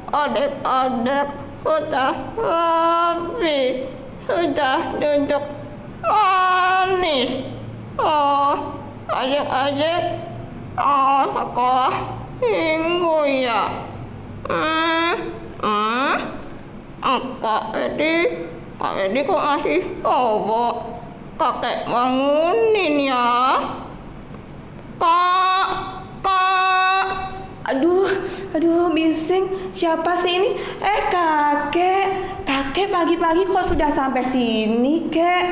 adik-adik sudah rapi, sudah duduk manis. Adik-adik, sekolah minggu ya. Kak Edi kok masih bobo? Kakek bangunin ya. Kak. Aduh, bising. Siapa sih ini? Kakek pagi-pagi kok sudah sampai sini, Kek?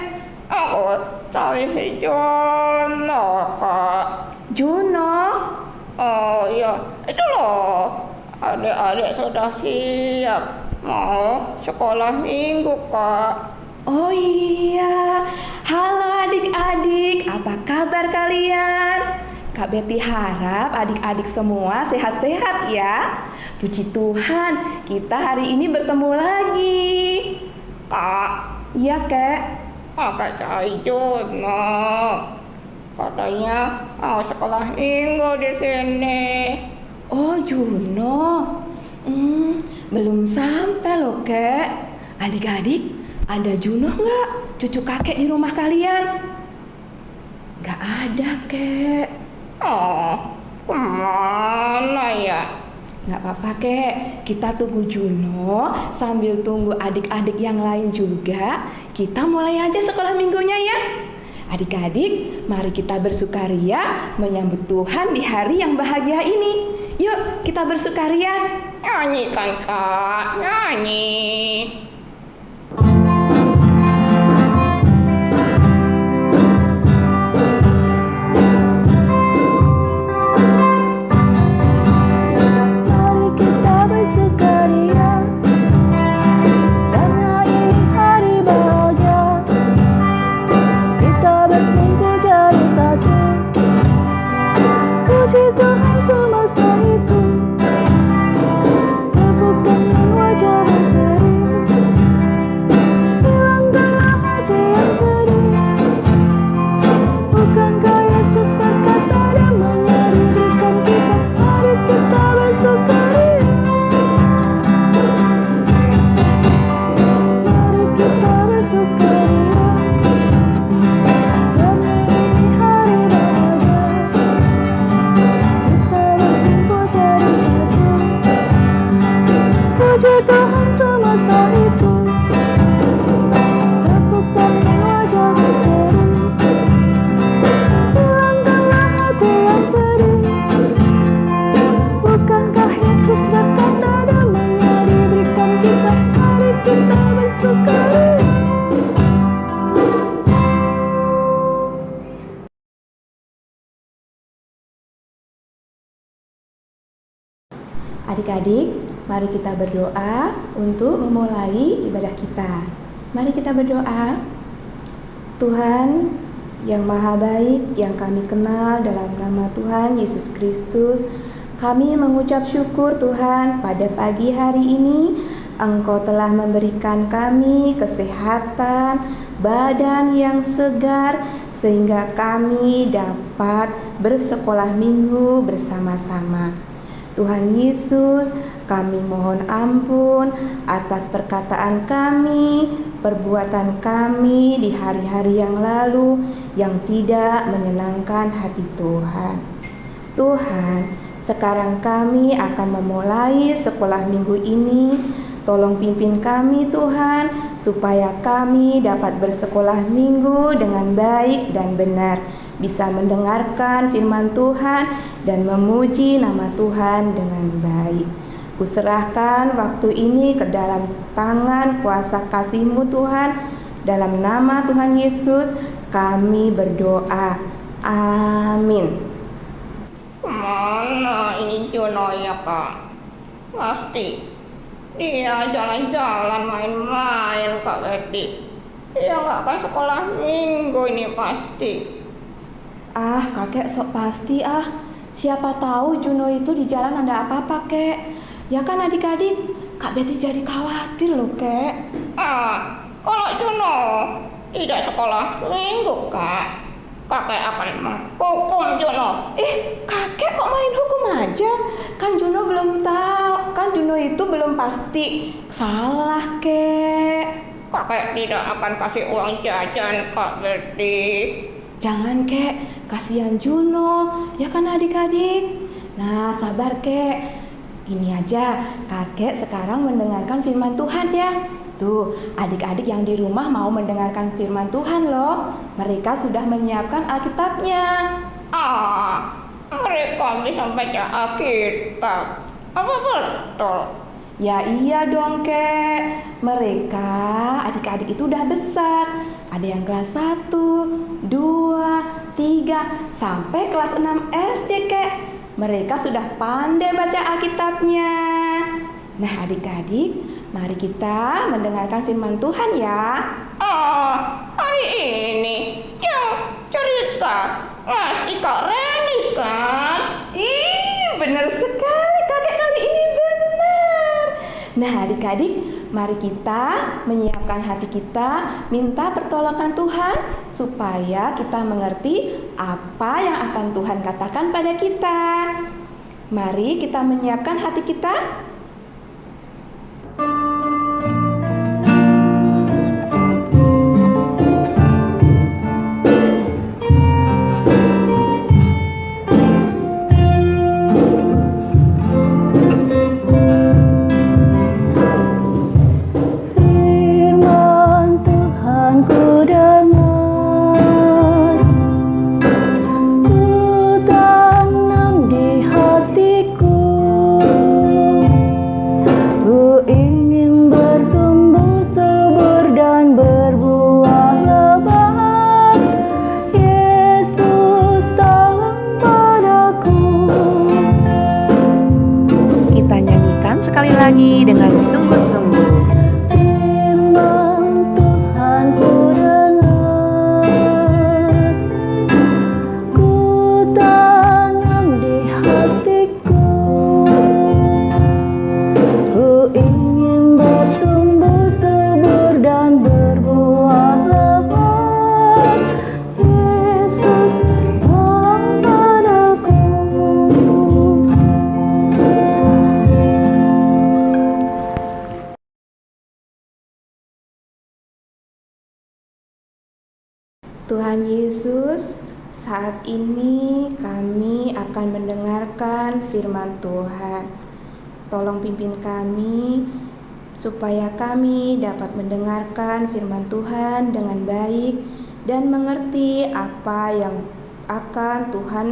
Aku cari si Juno, Kak. Juno? Oh iya, itu loh. Adik-adik sudah siap mau sekolah minggu, Kak. Oh iya. Halo adik-adik, apa kabar kalian? Kak Betty harap adik-adik semua sehat-sehat ya. Puji Tuhan, kita hari ini bertemu lagi. Kak, Iya, Kek. Kakak cari Juno. Katanya mau sekolah minggu di sini. Oh, Juno. Belum sampai loh, Kek. Adik-adik, ada Juno nggak? Cucu kakek di rumah kalian? Nggak ada, Kek. Kemana ya? Nggak apa-apa, Kek. Kita tunggu Juno sambil tunggu adik-adik yang lain juga. Kita mulai aja sekolah minggunya ya. Adik-adik, mari kita bersukaria menyambut Tuhan di hari yang bahagia ini. Yuk, kita bersukaria. Nyanyikan, Kak, nyanyi. Adik-adik, mari kita berdoa untuk memulai ibadah kita. Mari kita berdoa. Tuhan yang maha baik, yang kami kenal dalam nama Tuhan Yesus Kristus, kami mengucap syukur Tuhan pada pagi hari ini Engkau telah memberikan kami kesehatan, badan yang segar, sehingga kami dapat bersekolah minggu bersama-sama. Tuhan Yesus, kami mohon ampun atas perkataan kami, perbuatan kami di hari-hari yang lalu yang tidak menyenangkan hati Tuhan. Tuhan, sekarang kami akan memulai sekolah minggu ini. Tolong pimpin kami Tuhan, supaya kami dapat bersekolah minggu dengan baik dan benar, bisa mendengarkan firman Tuhan dan memuji nama Tuhan dengan baik. Kuserahkan waktu ini ke dalam tangan kuasa kasih-Mu Tuhan. Dalam nama Tuhan Yesus kami berdoa. Amin. Kemana ini Juno ya, Kak? Pasti dia jalan-jalan main-main, Kak Betty. Dia nggak akan sekolah minggu ini pasti. Kakek sok pasti Siapa tahu Juno itu di jalan ada apa-apa, Kek. Ya kan adik-adik, Kak Betty jadi khawatir loh, Kek. Kalau Juno tidak sekolah minggu, Kak, kakek akan menghukum Juno. Kakek kok main hukum aja? Kan Juno belum tahu. kan Juno itu belum pasti. Salah, Kek. Kakek tidak akan kasih uang jajan, Kak Betty. Jangan, Kek. Kasihan Juno. Ya kan adik-adik? Nah, sabar, Kek. Ini aja, kakek sekarang mendengarkan firman Tuhan ya. Tuh, adik-adik yang di rumah mau mendengarkan firman Tuhan loh. Mereka sudah menyiapkan Alkitabnya. Mereka bisa baca Alkitab. Apa betul? Ya iya dong, Kek. Mereka, adik-adik itu udah besar. Ada yang kelas 1, 2, 3, sampai kelas 6 SD, Kek. Mereka sudah pandai baca Alkitabnya. Nah, adik-adik, mari kita mendengarkan firman Tuhan ya. Hari ini yang cerita pasti Kak Reni kan? Benar sekali, kakek kali ini benar. Nah, adik-adik, mari kita menyiapkan hati kita, minta pertolongan Tuhan supaya kita mengerti apa yang akan Tuhan katakan pada kita. Mari kita menyiapkan hati kita. Sekali lagi dengan sungguh-sungguh. Firman Tuhan ku dengar, ku tanam di hatiku, ku ingin bertumbuh subur dan berbuah lebat. Yesus tolong padaku. Tuhan Yesus, saat ini kami akan mendengarkan firman Tuhan. Tolong pimpin kami supaya kami dapat mendengarkan firman Tuhan dengan baik dan mengerti apa yang akan Tuhan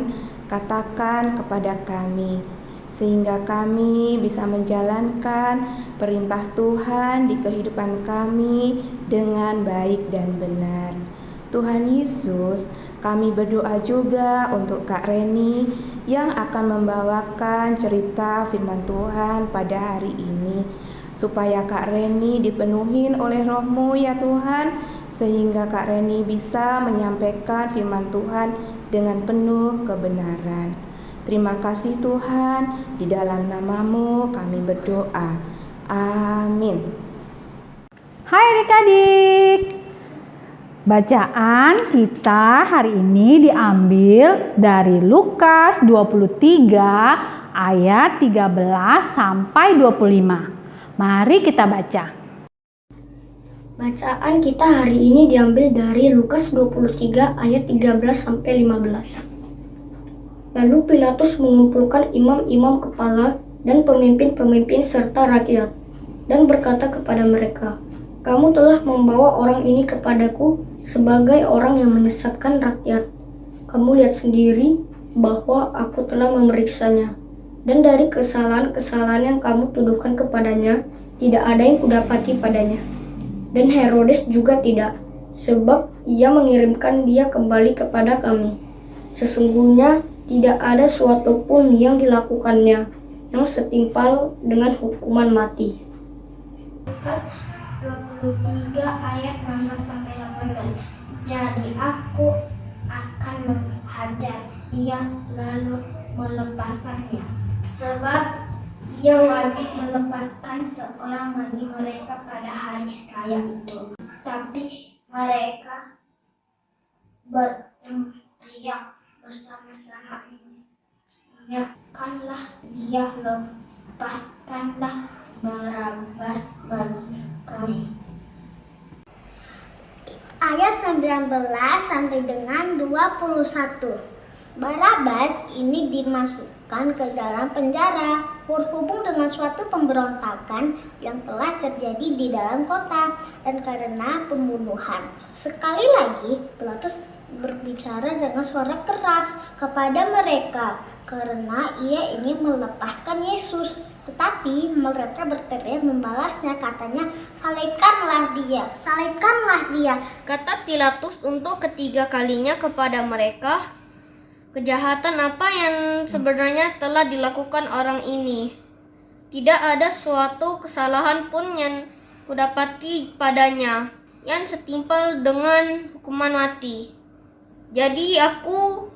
katakan kepada kami, sehingga kami bisa menjalankan perintah Tuhan di kehidupan kami dengan baik dan benar. Tuhan Yesus, kami berdoa juga untuk Kak Reni yang akan membawakan cerita firman Tuhan pada hari ini, supaya Kak Reni dipenuhi oleh Roh-Mu ya Tuhan, sehingga Kak Reni bisa menyampaikan firman Tuhan dengan penuh kebenaran. Terima kasih Tuhan, di dalam nama-Mu kami berdoa. Amin. Hai adik-adik. Bacaan kita hari ini diambil dari Lukas 23 ayat 13 sampai 25. Mari kita baca. Bacaan kita hari ini diambil dari Lukas 23 ayat 13 sampai 15. Lalu Pilatus mengumpulkan imam-imam kepala dan pemimpin-pemimpin serta rakyat dan berkata kepada mereka, "Kamu telah membawa orang ini kepadaku sebagai orang yang menyesatkan rakyat. Kamu lihat sendiri bahwa aku telah memeriksanya, dan dari kesalahan-kesalahan yang kamu tuduhkan kepadanya, tidak ada yang kudapati padanya. Dan Herodes juga tidak, sebab ia mengirimkan dia kembali kepada kami. Sesungguhnya tidak ada suatu pun yang dilakukannya yang setimpal dengan hukuman mati." Lukas 23 ayat 16-18. Jadi aku akan menghajar dia lalu melepaskannya, sebab ia wajib melepaskan seorang bagi mereka pada hari raya itu. Tapi mereka berteriak bersama-sama, "Nyatakanlah dia, lepaskan bebaskanlah Barabas bagi kami. Ayat 19 sampai dengan 21. Barabas ini dimasukkan ke dalam penjara berhubung dengan suatu pemberontakan yang telah terjadi di dalam kota dan karena pembunuhan. Sekali lagi, Pilatus berbicara dengan suara keras kepada mereka karena ia ingin melepaskan Yesus. Tetapi mereka berteriak membalasnya, katanya, salibkanlah dia, salibkanlah dia. Kata Pilatus untuk ketiga kalinya kepada mereka, kejahatan apa yang sebenarnya telah dilakukan orang ini? Tidak ada suatu kesalahan pun yang kudapati padanya yang setimpal dengan hukuman mati. Jadi aku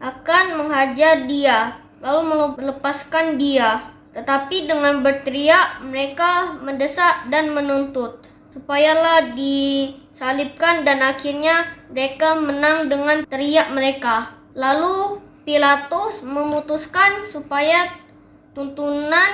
akan menghajar dia, lalu melepaskan dia. Tetapi dengan berteriak mereka mendesak dan menuntut supayalah disalibkan, dan akhirnya mereka menang dengan teriak mereka. Lalu Pilatus memutuskan supaya tuntunan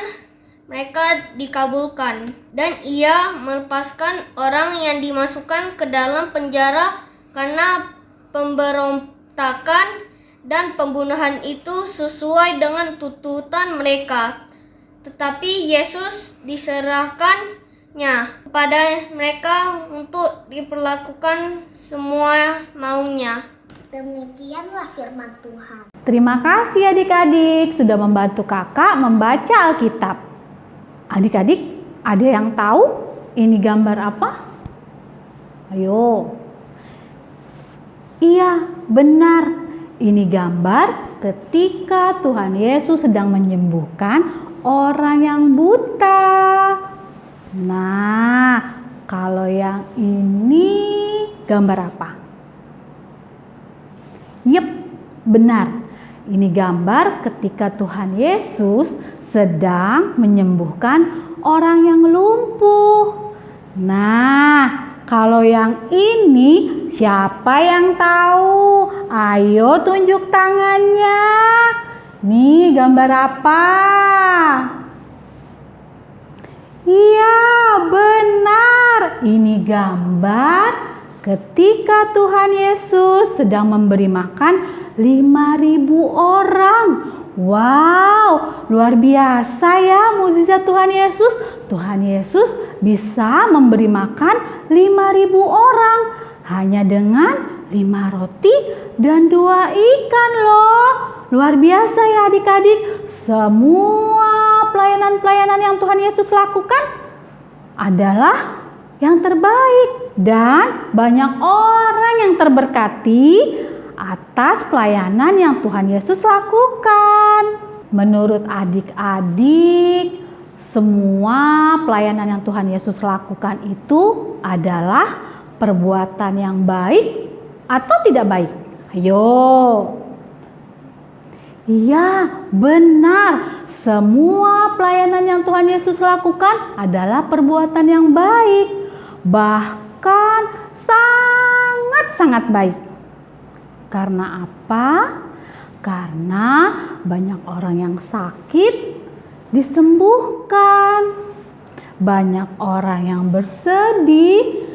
mereka dikabulkan, dan ia melepaskan orang yang dimasukkan ke dalam penjara karena pemberontakan dan pembunuhan itu sesuai dengan tuntutan mereka. Tetapi Yesus diserahkannya kepada mereka untuk diperlakukan semua maunya. Demikianlah firman Tuhan. Terima kasih adik-adik sudah membantu kakak membaca Alkitab. Adik-adik, ada yang tahu ini gambar apa? Ayo. Iya, benar. Ini gambar ketika Tuhan Yesus sedang menyembuhkan orang yang buta. Nah, kalau yang ini gambar apa? Yep, benar. Ini gambar ketika Tuhan Yesus sedang menyembuhkan orang yang lumpuh. Nah, kalau yang ini siapa yang tahu? Ayo tunjuk tangannya. Nih gambar apa? Iya, benar. Ini gambar ketika Tuhan Yesus sedang memberi makan 5.000 orang. Wow, luar biasa ya mukjizat Tuhan Yesus. Tuhan Yesus bisa memberi makan 5.000 orang hanya dengan 5 roti dan 2 ikan loh. Luar biasa ya adik-adik. Semua pelayanan-pelayanan yang Tuhan Yesus lakukan adalah yang terbaik, dan banyak orang yang terberkati atas pelayanan yang Tuhan Yesus lakukan. Menurut adik-adik, semua pelayanan yang Tuhan Yesus lakukan itu adalah perbuatan yang baik atau tidak baik? Ayo. Iya, benar. Semua pelayanan yang Tuhan Yesus lakukan adalah perbuatan yang baik. Bahkan sangat-sangat baik. Karena apa? Karena banyak orang yang sakit disembuhkan. Banyak orang yang bersedih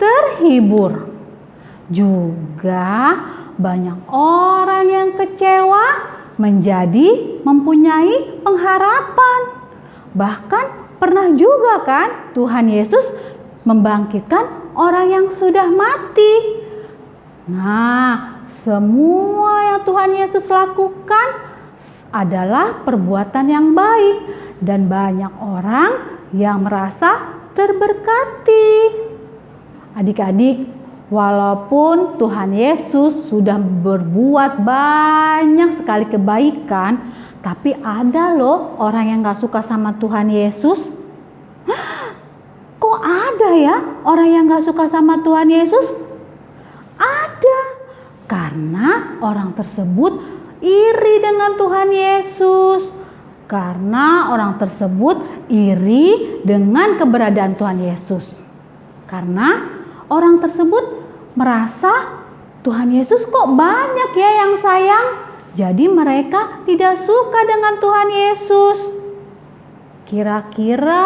terhibur. Juga banyak orang yang kecewa menjadi mempunyai pengharapan. Bahkan pernah juga kan Tuhan Yesus membangkitkan orang yang sudah mati. Nah, semua yang Tuhan Yesus lakukan adalah perbuatan yang baik, dan banyak orang yang merasa terberkati. Adik-adik, walaupun Tuhan Yesus sudah berbuat banyak sekali kebaikan, tapi ada loh orang yang gak suka sama Tuhan Yesus. Kok ada ya orang yang gak suka sama Tuhan Yesus? Ada. Karena orang tersebut iri dengan Tuhan Yesus. Karena orang tersebut iri dengan keberadaan Tuhan Yesus. Karena orang tersebut merasa Tuhan Yesus kok banyak ya yang sayang. Jadi mereka tidak suka dengan Tuhan Yesus. Kira-kira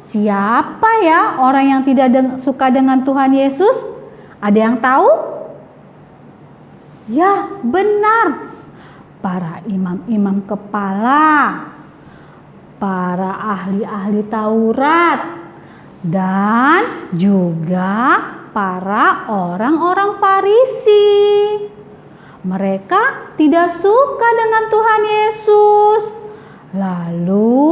siapa ya orang yang tidak suka dengan Tuhan Yesus? Ada yang tahu? Ya, benar. Para imam-imam kepala, para ahli-ahli Taurat, dan juga para orang-orang Farisi. Mereka tidak suka dengan Tuhan Yesus. Lalu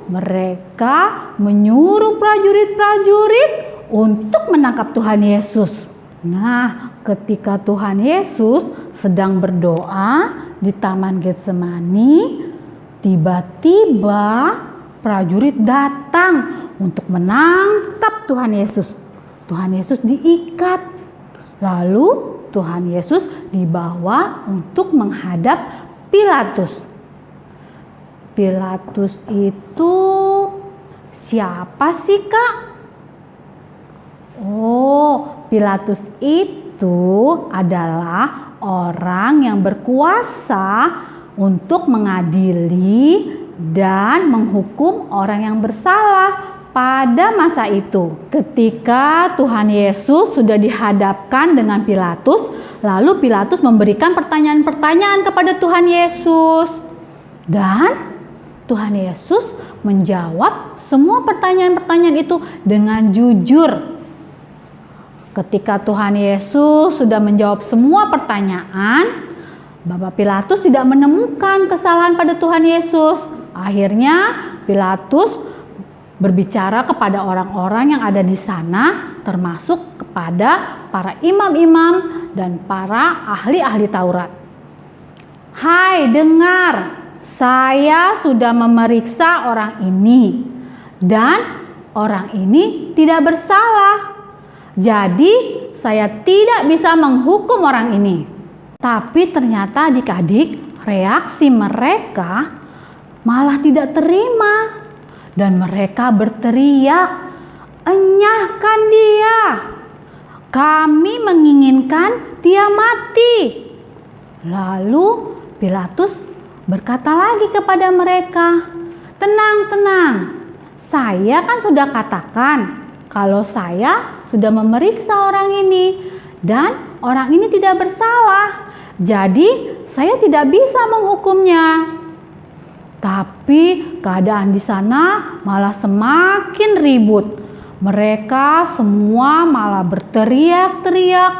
mereka menyuruh prajurit-prajurit untuk menangkap Tuhan Yesus. Nah, ketika Tuhan Yesus sedang berdoa di Taman Getsemani, tiba-tiba prajurit datang untuk menangkap Tuhan Yesus. Tuhan Yesus diikat. Lalu Tuhan Yesus dibawa untuk menghadap Pilatus. Pilatus itu siapa sih, Kak? Oh, Pilatus itu adalah orang yang berkuasa untuk mengadili dan menghukum orang yang bersalah pada masa itu. Ketika Tuhan Yesus sudah dihadapkan dengan Pilatus, lalu Pilatus memberikan pertanyaan-pertanyaan kepada Tuhan Yesus. Dan Tuhan Yesus menjawab semua pertanyaan-pertanyaan itu dengan jujur. Ketika Tuhan Yesus sudah menjawab semua pertanyaan, Bapak Pilatus tidak menemukan kesalahan pada Tuhan Yesus. Akhirnya Pilatus berbicara kepada orang-orang yang ada di sana, termasuk kepada para imam-imam dan para ahli-ahli Taurat. Hai, dengar, saya sudah memeriksa orang ini dan orang ini tidak bersalah. Jadi saya tidak bisa menghukum orang ini. Tapi ternyata adik-adik, reaksi mereka malah tidak terima. Dan mereka berteriak, "Enyahkan dia! Kami menginginkan dia mati." Lalu Pilatus berkata lagi kepada mereka, "Tenang, saya kan sudah katakan kalau saya sudah memeriksa orang ini dan orang ini tidak bersalah. Jadi saya tidak bisa menghukumnya." Tapi keadaan di sana malah semakin ribut. Mereka semua malah berteriak-teriak,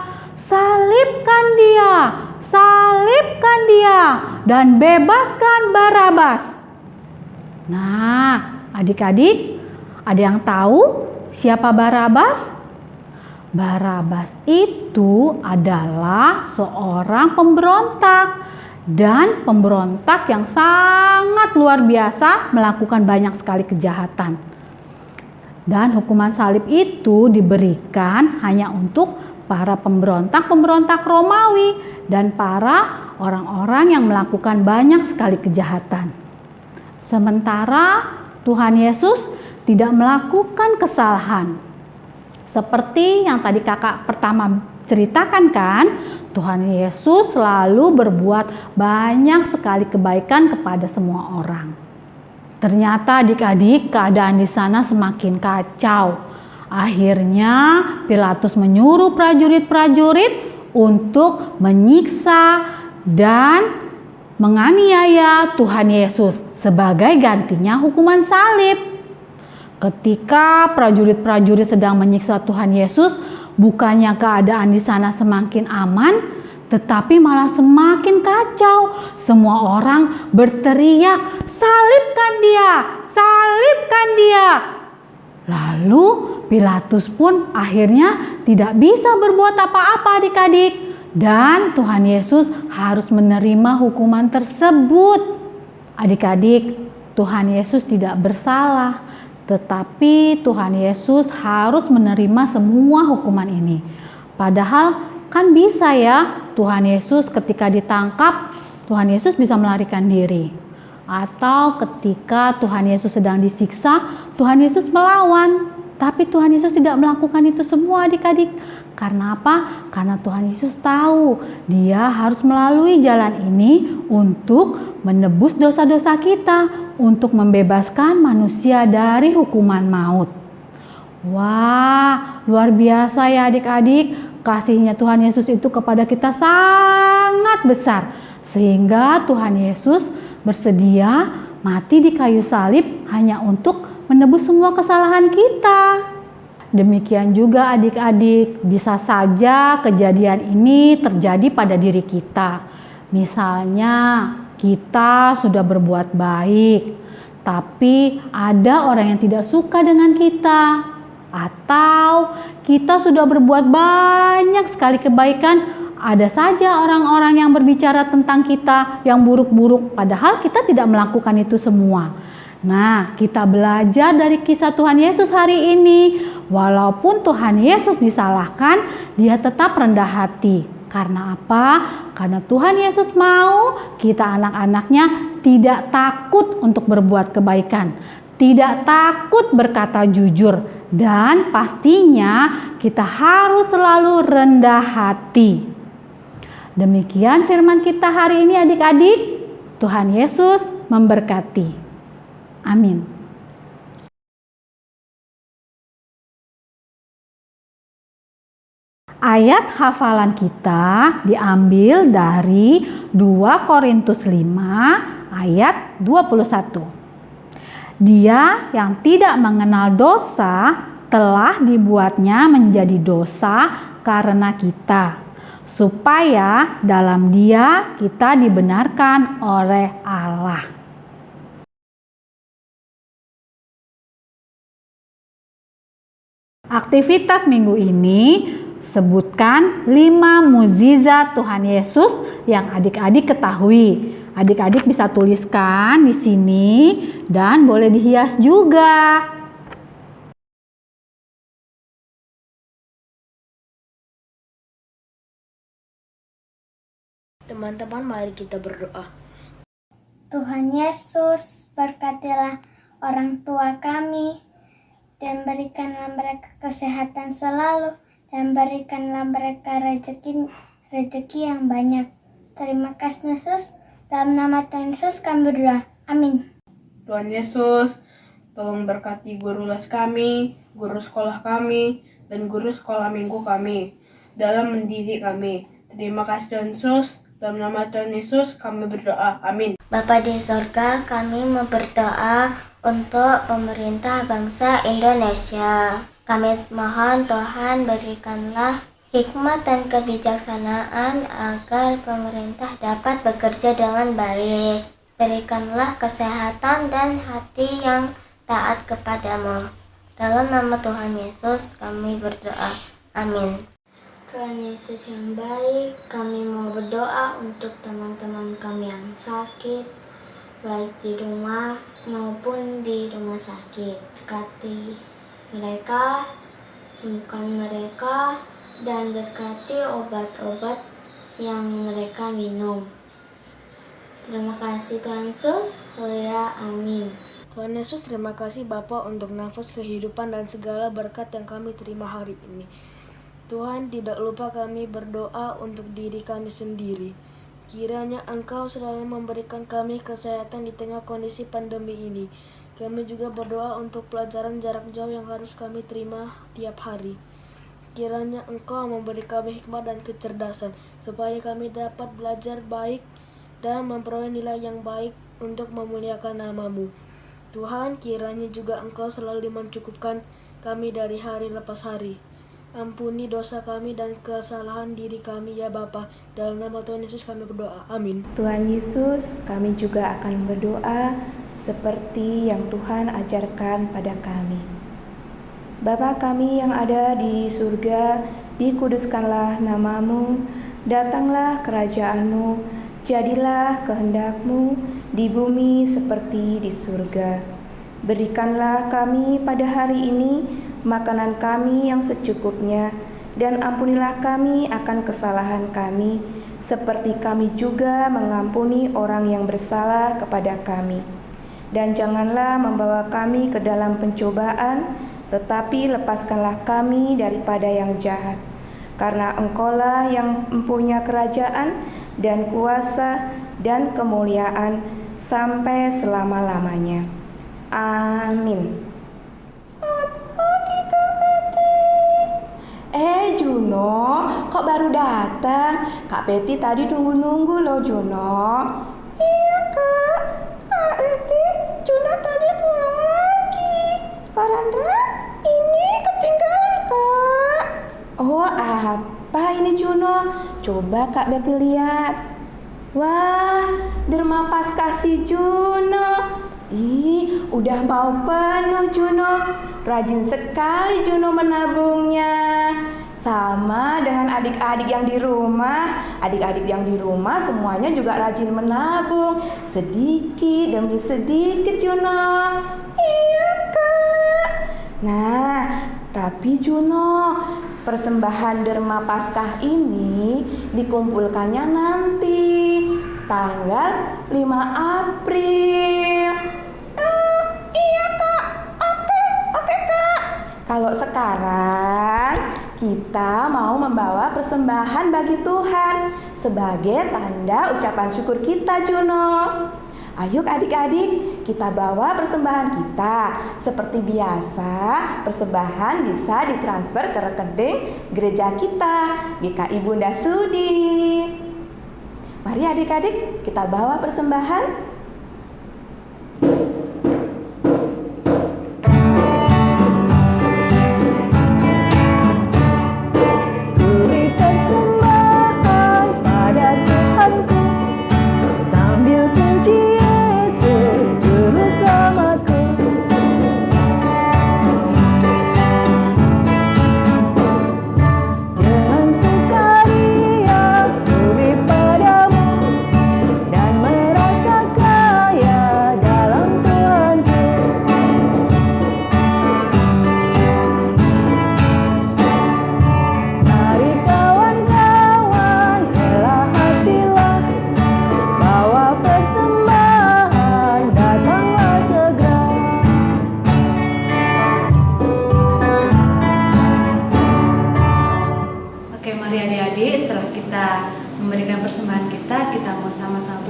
"Salibkan dia! Salibkan dia! Dan bebaskan Barabas!" Nah, adik-adik, ada yang tahu siapa Barabas? Barabas itu adalah seorang pemberontak. Dan pemberontak yang sangat luar biasa, melakukan banyak sekali kejahatan. Dan hukuman salib itu diberikan hanya untuk para pemberontak-pemberontak Romawi dan para orang-orang yang melakukan banyak sekali kejahatan. Sementara Tuhan Yesus tidak melakukan kesalahan. Seperti yang tadi kakak pertama ceritakan kan, Tuhan Yesus selalu berbuat banyak sekali kebaikan kepada semua orang. Ternyata adik-adik, keadaan di sana semakin kacau. Akhirnya Pilatus menyuruh prajurit-prajurit untuk menyiksa dan menganiaya Tuhan Yesus sebagai gantinya hukuman salib. Ketika prajurit-prajurit sedang menyiksa Tuhan Yesus, bukannya keadaan di sana semakin aman, tetapi malah semakin kacau. Semua orang berteriak, "Salibkan dia! Salibkan dia!" Lalu Pilatus pun akhirnya tidak bisa berbuat apa-apa adik-adik. Dan Tuhan Yesus harus menerima hukuman tersebut. Adik-adik, Tuhan Yesus tidak bersalah. Tetapi Tuhan Yesus harus menerima semua hukuman ini. Padahal kan bisa ya, Tuhan Yesus ketika ditangkap, Tuhan Yesus bisa melarikan diri. Atau ketika Tuhan Yesus sedang disiksa, Tuhan Yesus melawan. Tapi Tuhan Yesus tidak melakukan itu semua adik-adik. Karena apa? Karena Tuhan Yesus tahu Dia harus melalui jalan ini untuk menebus dosa-dosa kita, untuk membebaskan manusia dari hukuman maut. Wah, luar biasa ya adik-adik. Kasihnya Tuhan Yesus itu kepada kita sangat besar. Sehingga Tuhan Yesus bersedia mati di kayu salib hanya untuk menebus semua kesalahan kita. Demikian juga adik-adik, bisa saja kejadian ini terjadi pada diri kita. Misalnya kita sudah berbuat baik, tapi ada orang yang tidak suka dengan kita. Atau kita sudah berbuat banyak sekali kebaikan, ada saja orang-orang yang berbicara tentang kita yang buruk-buruk, padahal kita tidak melakukan itu semua. Nah, kita belajar dari kisah Tuhan Yesus hari ini. Walaupun Tuhan Yesus disalahkan, Dia tetap rendah hati. Karena apa? Karena Tuhan Yesus mau kita anak-anaknya tidak takut untuk berbuat kebaikan, tidak takut berkata jujur, dan pastinya kita harus selalu rendah hati. Demikian firman kita hari ini adik-adik. Tuhan Yesus memberkati. Amin. Ayat hafalan kita diambil dari 2 Korintus 5 ayat 21. Dia yang tidak mengenal dosa telah dibuatnya menjadi dosa karena kita, supaya dalam Dia kita dibenarkan oleh Allah. Aktivitas minggu ini sebutkan 5 mukjizat Tuhan Yesus yang adik-adik ketahui. Adik-adik bisa tuliskan di sini dan boleh dihias juga. Teman-teman, mari kita berdoa. Tuhan Yesus, berkatilah orang tua kami dan berikanlah mereka kesehatan selalu dan berikanlah mereka rezeki yang banyak. Terima kasih Yesus. Dalam nama Tuhan Yesus kami berdoa. Amin. Tuhan Yesus, tolong berkati guru les kami, guru sekolah kami, dan guru sekolah minggu kami dalam mendidik kami. Terima kasih Tuhan Yesus. Dalam nama Tuhan Yesus kami berdoa. Amin. Bapa di sorga, kami mau berdoa untuk pemerintah bangsa Indonesia. Kami mohon Tuhan berikanlah hikmat dan kebijaksanaan agar pemerintah dapat bekerja dengan baik. Berikanlah kesehatan dan hati yang taat kepadamu. Dalam nama Tuhan Yesus kami berdoa. Amin. Tuhan Yesus yang baik, kami mau berdoa untuk teman-teman kami yang sakit, baik di rumah maupun di rumah sakit. Berkati mereka, sembuhkan mereka, dan berkati obat-obat yang mereka minum. Terima kasih Tuhan Yesus. Haleluya. Amin. Tuhan Yesus, terima kasih Bapa untuk nafas kehidupan dan segala berkat yang kami terima hari ini. Tuhan, tidak lupa kami berdoa untuk diri kami sendiri. Kiranya Engkau selalu memberikan kami kesehatan di tengah kondisi pandemi ini. Kami juga berdoa untuk pelajaran jarak jauh yang harus kami terima tiap hari. Kiranya Engkau memberi kami hikmat dan kecerdasan, supaya kami dapat belajar baik dan memperoleh nilai yang baik untuk memuliakan nama-Mu. Tuhan, kiranya juga Engkau selalu mencukupkan kami dari hari lepas hari. Ampuni dosa kami dan kesalahan diri kami ya Bapa. Dalam nama Tuhan Yesus kami berdoa. Amin. Tuhan Yesus, kami juga akan berdoa seperti yang Tuhan ajarkan pada kami. Bapa kami yang ada di surga, dikuduskanlah nama-Mu, datanglah kerajaan-Mu, jadilah kehendak-Mu di bumi seperti di surga. Berikanlah kami pada hari ini makanan kami yang secukupnya, dan ampunilah kami akan kesalahan kami, seperti kami juga mengampuni orang yang bersalah kepada kami. Dan janganlah membawa kami ke dalam pencobaan, tetapi lepaskanlah kami daripada yang jahat. Karena Engkaulah yang mempunyai kerajaan dan kuasa dan kemuliaan sampai selama-lamanya. Amin. Selamat pagi Kak Peti. Juno, kok baru datang? Kak Peti tadi nunggu-nunggu loh Juno. Iya Kak, Kak Peti, Juno tadi pulang lagi. Karena ini ketinggalan Kak. Oh apa ini Juno? Coba Kak Betty lihat. Wah, derma Paskah si Juno. Ih, udah mau penuh Juno. Rajin sekali Juno menabungnya. Sama dengan adik-adik yang di rumah. Adik-adik yang di rumah semuanya juga rajin menabung. Sedikit demi sedikit Juno. Iya Kak. Nah, tapi Juno, persembahan derma Paskah ini dikumpulkannya nanti tanggal 5 April. Iya Kak, oke Kak. Kalau sekarang kita mau membawa persembahan bagi Tuhan sebagai tanda ucapan syukur kita Juno. Ayo adik-adik, kita bawa persembahan kita. Seperti biasa, persembahan bisa ditransfer ke rekening gereja kita, GKI Bunda Sudi. Mari adik-adik, kita bawa persembahan.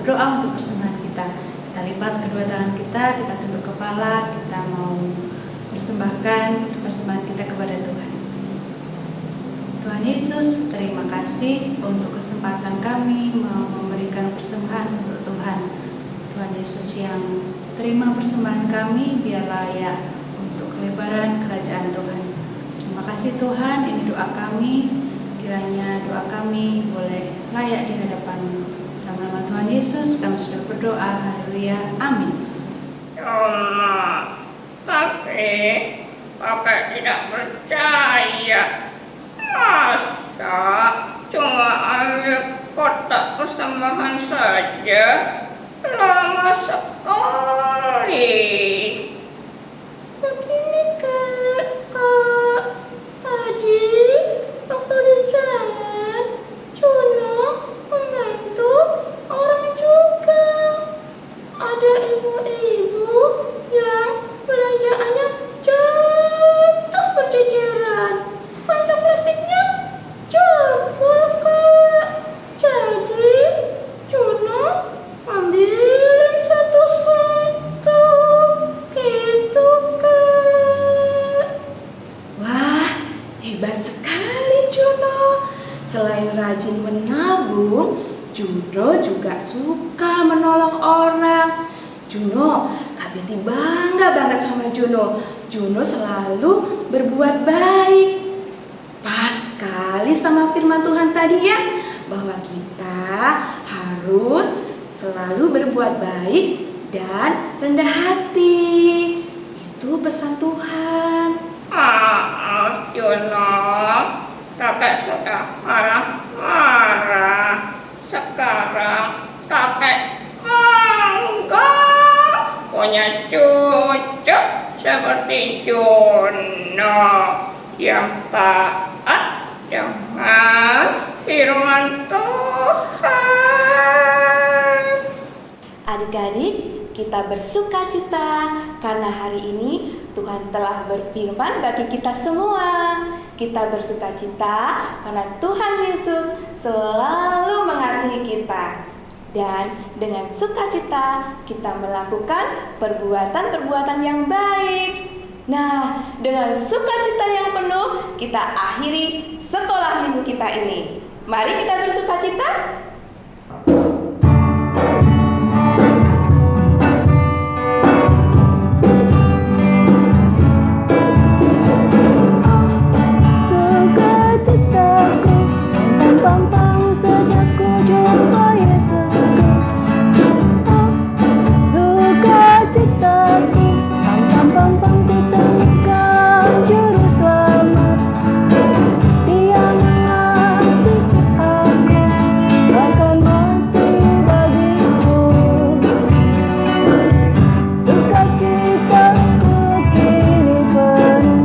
Berdoa untuk persembahan kita. Kita lipat kedua tangan kita tunduk kepala, kita mau persembahkan persembahan kita kepada Tuhan. Tuhan Yesus, terima kasih untuk kesempatan kami mau memberikan persembahan untuk Tuhan. Tuhan Yesus yang terima persembahan kami biar layak untuk kelebaran kerajaan Tuhan. Terima kasih Tuhan, ini doa kami. Kiranya doa kami boleh layak di hadapan-Mu. Dalam nama Tuhan Yesus kami sudah berdoa. Haleluya. Amin. Tapi Kakak tidak percaya. Masa cuma ambil kotak persembahan saja? Lama sekali. Begini Kak, tadi waktu di jalan Juno membantu orang juga. Ada ibu-ibu yang belanjaannya jatuh berjejeran. Kantong plastiknya jebol Kak. Jadi Juno ambilin satu-satu gitu Kak. Wah, hebat sekali Juno. Selain rajin menabung, Juno juga suka menolong orang. Juno, Kak Betty bangga banget sama Juno. Juno selalu berbuat baik. Pas sekali sama firman Tuhan tadi ya, bahwa kita harus selalu berbuat baik dan rendah hati. Itu pesan Tuhan. Maaf Juno, Kakak sudah marah-marah. Sekarang kakek enggak punya cucu seperti Juno yang taat dengan firman Tuhan. Adik-adik, kita bersukacita karena hari ini Tuhan telah berfirman bagi kita semua. Kita bersukacita karena Tuhan Yesus selalu mengasihi kita. Dan dengan sukacita kita melakukan perbuatan-perbuatan yang baik. Nah, dengan sukacita yang penuh kita akhiri sekolah minggu kita ini. Mari kita bersukacita. Sukacitaku pampang sejak ku jumpa Yesusku. Sukacitaku pampang ku temukan juru selamat. Dia mengasihi aku, bahkan mati bagiku. Sukacitaku kini penuh.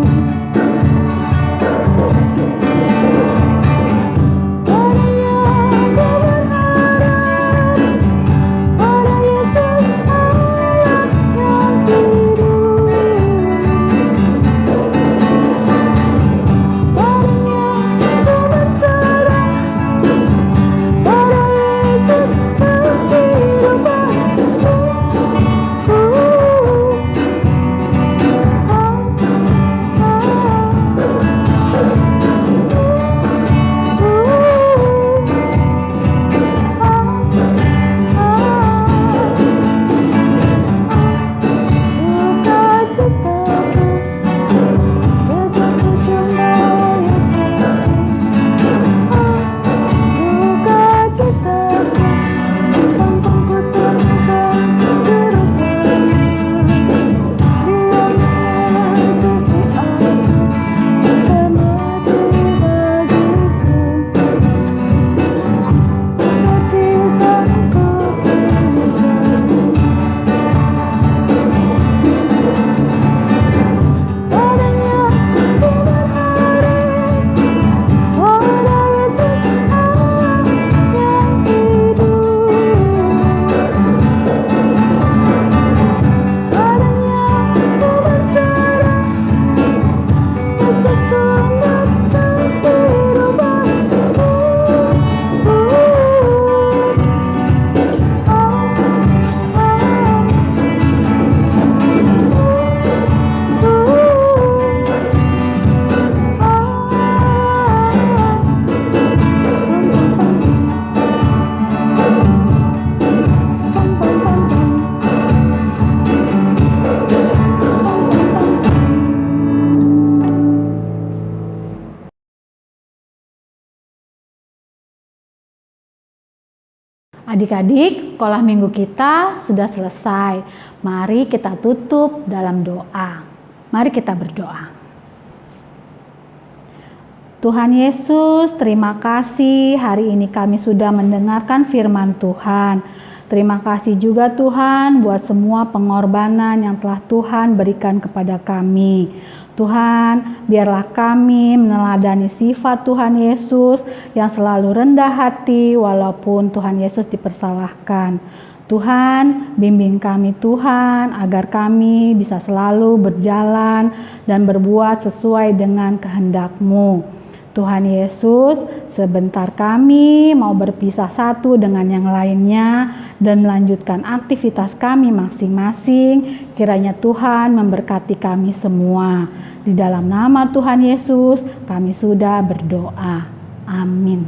Adik-adik, sekolah minggu kita sudah selesai. Mari kita tutup dalam doa. Mari kita berdoa. Tuhan Yesus, terima kasih hari ini kami sudah mendengarkan firman Tuhan. Terima kasih juga Tuhan buat semua pengorbanan yang telah Tuhan berikan kepada kami. Tuhan, biarlah kami meneladani sifat Tuhan Yesus yang selalu rendah hati walaupun Tuhan Yesus dipersalahkan. Tuhan, bimbing kami Tuhan agar kami bisa selalu berjalan dan berbuat sesuai dengan kehendak-Mu. Tuhan Yesus, sebentar kami mau berpisah satu dengan yang lainnya dan melanjutkan aktivitas kami masing-masing. Kiranya Tuhan memberkati kami semua. Di dalam nama Tuhan Yesus, kami sudah berdoa. Amin.